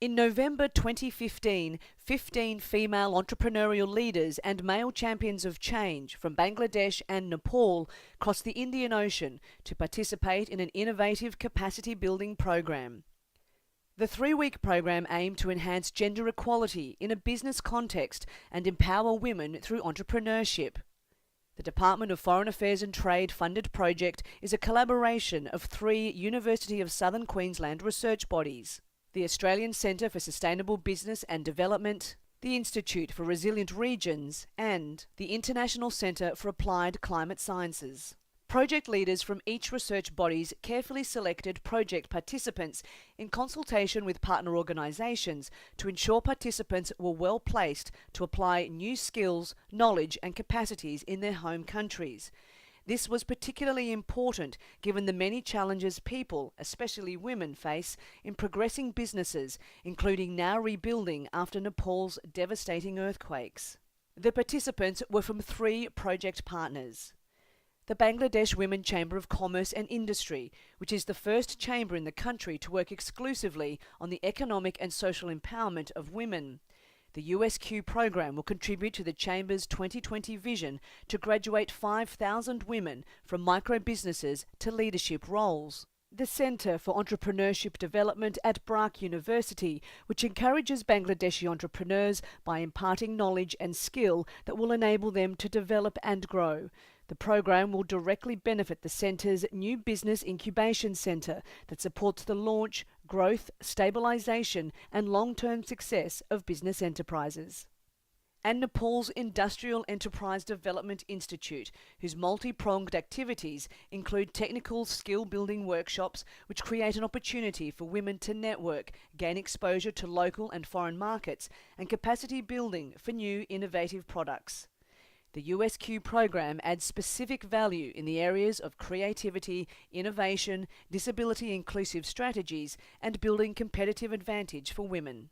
In November 2015, 15 female entrepreneurial leaders and male champions of change from Bangladesh and Nepal crossed the Indian Ocean to participate in an innovative capacity building program. The 3-week program aimed to enhance gender equality in a business context and empower women through entrepreneurship. The Department of Foreign Affairs and Trade funded project is a collaboration of 3 University of Southern Queensland research bodies: the Australian Centre for Sustainable Business and Development, the Institute for Resilient Regions, and the International Centre for Applied Climate Sciences. Project leaders from each research bodies carefully selected project participants in consultation with partner organisations to ensure participants were well placed to apply new skills, knowledge and capacities in their home countries. This was particularly important given the many challenges people, especially women, face in progressing businesses, including now rebuilding after Nepal's devastating earthquakes. The participants were from 3 project partners: the Bangladesh Women Chamber of Commerce and Industry, which is the first chamber in the country to work exclusively on the economic and social empowerment of women. The USQ program will contribute to the Chamber's 2020 vision to graduate 5,000 women from micro-businesses to leadership roles. The Centre for Entrepreneurship Development at BRAC University, which encourages Bangladeshi entrepreneurs by imparting knowledge and skill that will enable them to develop and grow. The program will directly benefit the Centre's new Business Incubation Centre that supports the launch, growth, stabilisation and long-term success of business enterprises. And Nepal's Industrial Enterprise Development Institute, whose multi-pronged activities include technical skill-building workshops which create an opportunity for women to network, gain exposure to local and foreign markets, and capacity building for new innovative products. The USQ program adds specific value in the areas of creativity, innovation, disability-inclusive strategies, and building competitive advantage for women.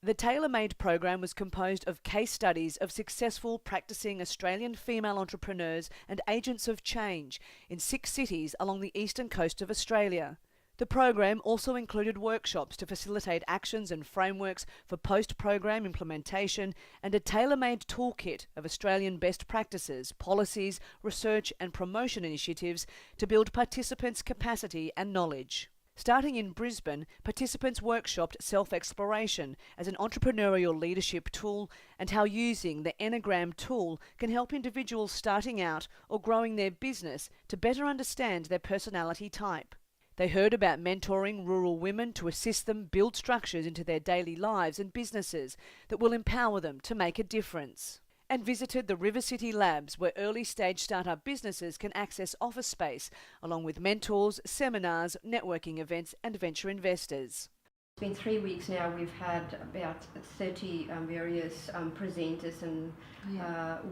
The tailor-made program was composed of case studies of successful practicing Australian female entrepreneurs and agents of change in 6 cities along the eastern coast of Australia. The program also included workshops to facilitate actions and frameworks for post-program implementation and a tailor-made toolkit of Australian best practices, policies, research and promotion initiatives to build participants' capacity and knowledge. Starting in Brisbane, participants workshopped self-exploration as an entrepreneurial leadership tool and how using the Enneagram tool can help individuals starting out or growing their business to better understand their personality type. They heard about mentoring rural women to assist them build structures into their daily lives and businesses that will empower them to make a difference. And visited the River City Labs, where early-stage startup businesses can access office space, along with mentors, seminars, networking events and venture investors. It's been 3 weeks now. We've had about 30 various presenters and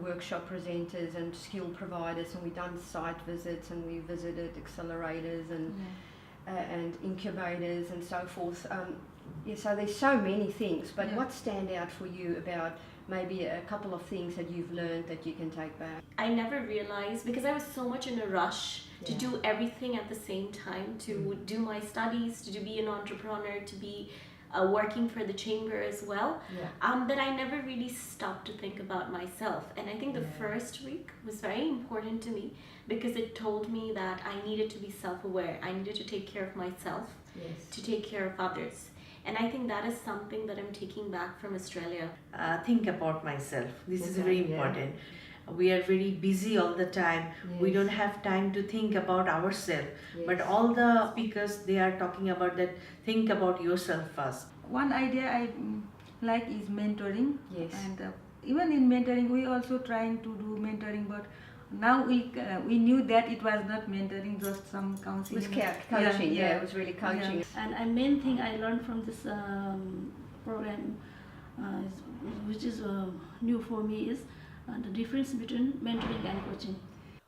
workshop presenters and skill providers, and we've done site visits and we visited accelerators and incubators and so forth. So there's so many things, but what stand out for you about maybe a couple of things that you've learned that you can take back? I never realized, because I was so much in a rush to do everything at the same time, to do my studies, to be an entrepreneur, to be working for the chamber as well, that I never really stopped to think about myself. And I think the first week was very important to me because it told me that I needed to be self-aware. I needed to take care of myself, to take care of others. And I think that is something that I'm taking back from Australia. Think about myself. This is very important. We are very busy all the time. We don't have time to think about ourselves. But all the speakers, they are talking about that, think about yourself first. One idea I like is mentoring. And even in mentoring, we also trying to do mentoring, but now we knew that it was not mentoring, just some counseling. It was coaching, it was really coaching. And a main thing I learned from this program, which is new for me, is the difference between mentoring and coaching.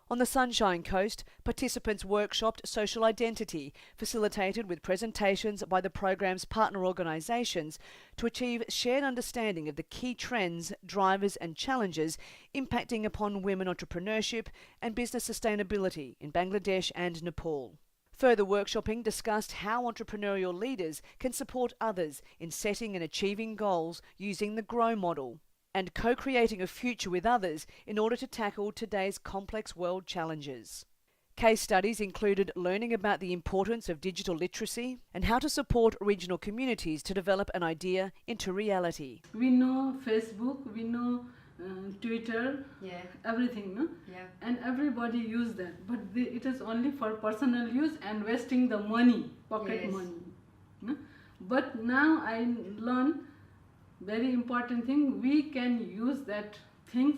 On the Sunshine Coast, participants workshopped social identity, facilitated with presentations by the program's partner organisations to achieve shared understanding of the key trends, drivers and challenges impacting upon women entrepreneurship and business sustainability in Bangladesh and Nepal. Further workshopping discussed how entrepreneurial leaders can support others in setting and achieving goals using the GROW model and co-creating a future with others in order to tackle today's complex world challenges. Case studies included learning about the importance of digital literacy and how to support regional communities to develop an idea into reality. We know Facebook, we know Twitter, everything, no? And everybody use that, but it is only for personal use and wasting the money, pocket money. No? But now I learn very important thing, we can use that things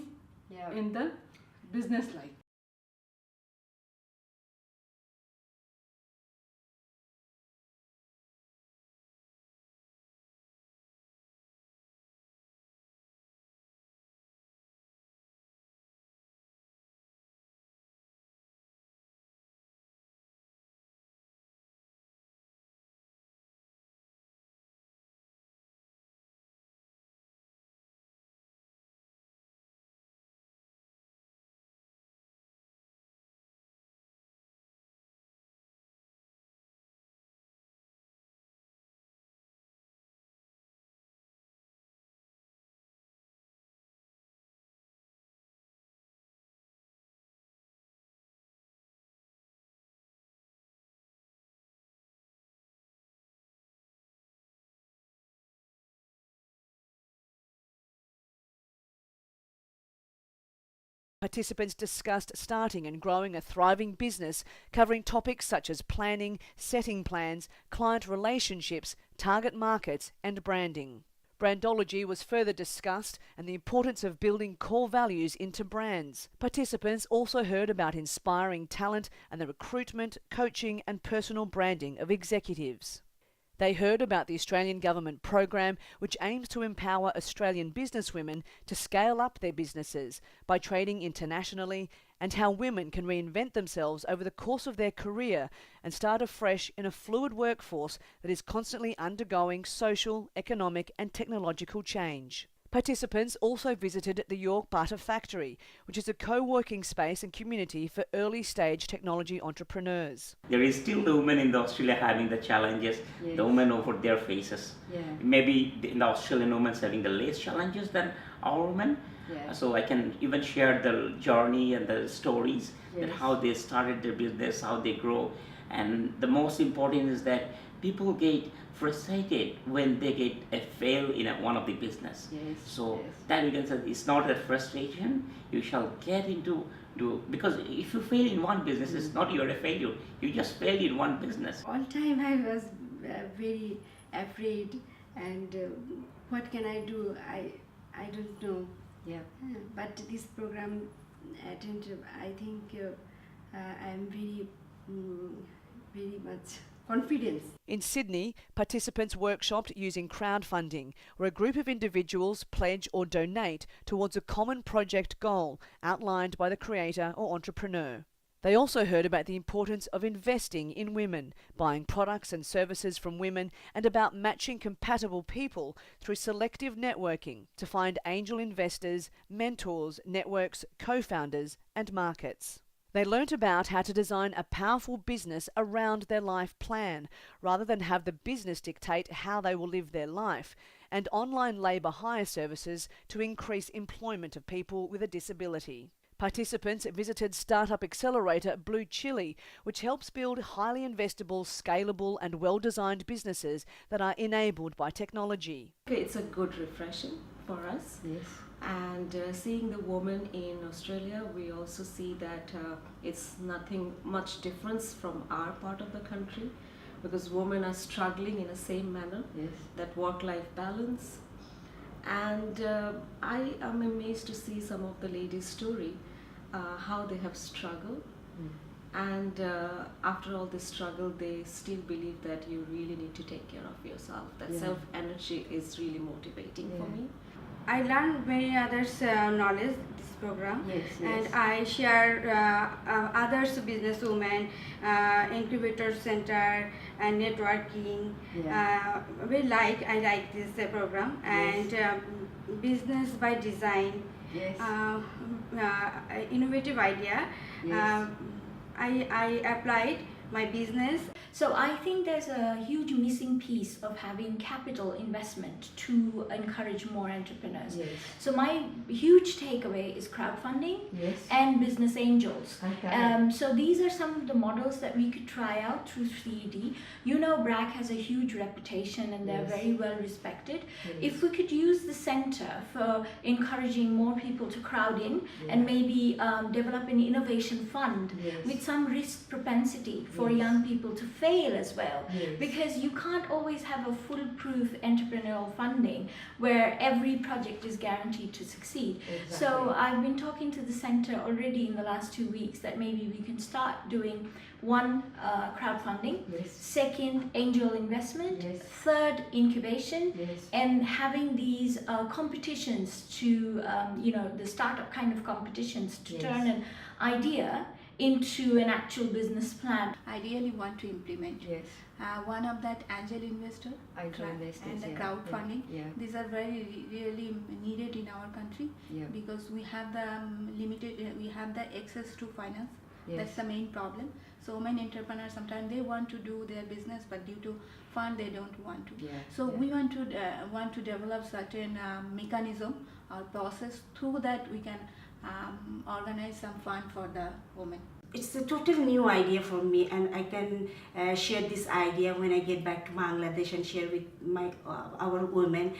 in the business life. Participants discussed starting and growing a thriving business covering topics such as planning, setting plans, client relationships, target markets and branding. Brandology was further discussed and the importance of building core values into brands. Participants also heard about inspiring talent and the recruitment, coaching and personal branding of executives. They heard about the Australian Government program which aims to empower Australian businesswomen to scale up their businesses by trading internationally and how women can reinvent themselves over the course of their career and start afresh in a fluid workforce that is constantly undergoing social, economic and technological change. Participants also visited the York Butter Factory, which is a co-working space and community for early-stage technology entrepreneurs. There is still the women in Australia having the challenges, the women over their faces. Maybe the Australian women having the less challenges than our women. So I can even share the journey and the stories that how they started their business, how they grow. And the most important is that people get frustrated when they get a fail in one of the business. That you can say it's not a frustration. You shall get into because if you fail in one business, it's not you're a failure. You just failed in one business. All time I was very afraid, and what can I do? I don't know. But this program attended, I think I am very much confidence. In Sydney, participants workshopped using crowdfunding, where a group of individuals pledge or donate towards a common project goal outlined by the creator or entrepreneur. They also heard about the importance of investing in women, buying products and services from women, and about matching compatible people through selective networking to find angel investors, mentors, networks, co-founders, and markets. They learnt about how to design a powerful business around their life plan, rather than have the business dictate how they will live their life, and online labour hire services to increase employment of people with a disability. Participants visited startup accelerator Blue Chili, which helps build highly investable, scalable and well-designed businesses that are enabled by technology. It's a good refreshing for us. And seeing the women in Australia, we also see that it's nothing much difference from our part of the country, because women are struggling in the same manner, that work-life balance. And I am amazed to see some of the ladies' story, how they have struggled. And after all this struggle, they still believe that you really need to take care of yourself. That self-energy is really motivating for me. I learned many others' knowledge this program, and I share others businesswomen, incubator center, and networking. I like this program, and business by design, innovative idea. I applied my business. So I think there's a huge missing piece of having capital investment to encourage more entrepreneurs. Yes. So my huge takeaway is crowdfunding and business angels. Okay. So these are some of the models that we could try out through CED. You know, BRAC has a huge reputation and they're very well respected. If we could use the center for encouraging more people to crowd in and maybe develop an innovation fund with some risk propensity for young people to fail as well, because you can't always have a foolproof entrepreneurial funding where every project is guaranteed to succeed. So I've been talking to the center already in the last 2 weeks that maybe we can start doing one, crowdfunding, second, angel investment, third, incubation, and having these competitions to, you know, the startup kind of competitions to turn an idea into an actual business plan. I really want to implement. One of that angel investor and the crowdfunding. These are very really needed in our country because we have the we have the access to finance. That's the main problem. So many entrepreneurs sometimes they want to do their business, but due to fund they don't want to. So we want to develop certain mechanism or process through that we can organize some fund for the women. It's a total new idea for me, and I can share this idea when I get back to Bangladesh and share with our women,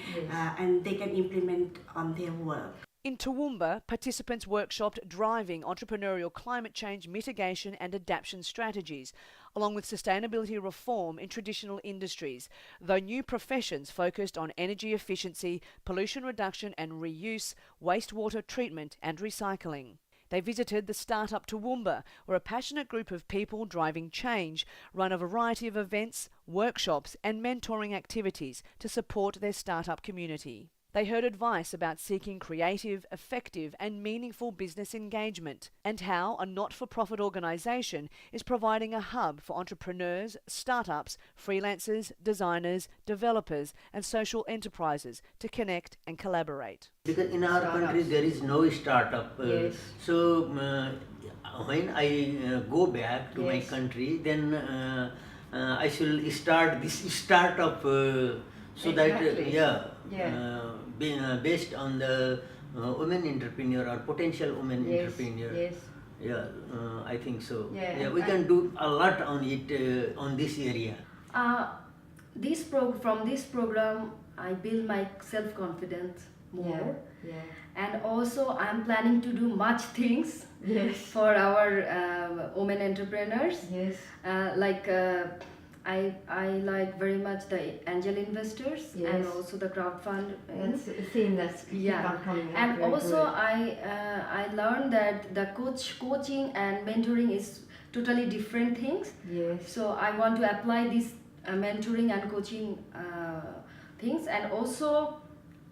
and they can implement on their work. In Toowoomba, participants workshopped driving entrepreneurial climate change mitigation and adaptation strategies, along with sustainability reform in traditional industries, though new professions focused on energy efficiency, pollution reduction and reuse, wastewater treatment and recycling. They visited the Startup Toowoomba, where a passionate group of people driving change run a variety of events, workshops and mentoring activities to support their startup community. They heard advice about seeking creative, effective and meaningful business engagement, and how a not-for-profit organisation is providing a hub for entrepreneurs, startups, freelancers, designers, developers and social enterprises to connect and collaborate. Because in our country there is no startup, so when I go back to my country, then I shall start this startup so that being based on the women entrepreneur or potential women entrepreneur. I think so. We can do a lot on it, on this area. From this program, I build my self-confidence more, and also I'm planning to do much things for our women entrepreneurs. I like very much the angel investors and also the crowdfunding. That's a theme that's coming up. And also I learned that the coaching and mentoring is totally different things. So I want to apply this mentoring and coaching things, and also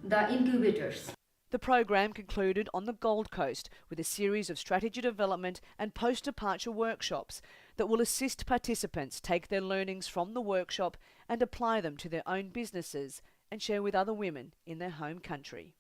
the incubators. The program concluded on the Gold Coast with a series of strategy development and post-departure workshops that will assist participants take their learnings from the workshop and apply them to their own businesses and share with other women in their home country.